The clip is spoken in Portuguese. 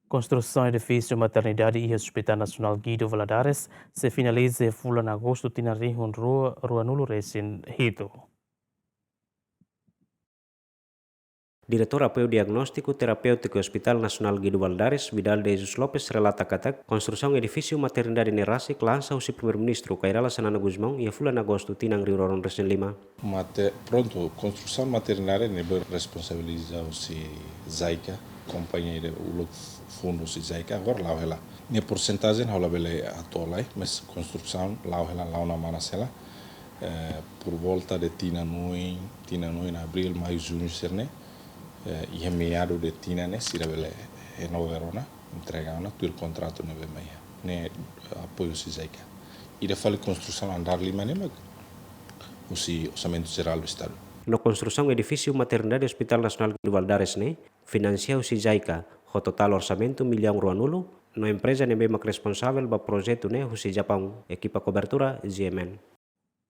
Construção do edifício Maternidade e Hospital Nacional Guido Valadares se finaliza em agosto tina rihun rua nulu recém hito. Diretor Apoio Diagnóstico Terapêutico Hospital Nacional Guido Valadares, Vidal de Jesus Lopes, relata que a construção edifício maternidade Nerasi lança o primeiro-ministro Cairala Sanana Guzmão e a fulan agosto tinang riuroron recém lima. Pronto, construção maternidade ne responsabiliza o Zaica, companheiro o fundo se Zaica agora lá ela. Ne porcentagem ela bele atolai, mas construção lá ela lá na manasela. Por volta de tina noi em abril, maio, junho serne. E é meado de tina ne sira bele renoverona, entregana tudo o contrato ne meia. Ne apoio se Zaica. E da fala construção andar lima ne mag o orçamento geral do Estado. Na construção edifício maternidade Hospital Nacional Guido Valadares ne financia o Jaica, o total orçamento R1.000.000, na empresa ne bem responsável do projeto ne o Japão, equipa cobertura GMN.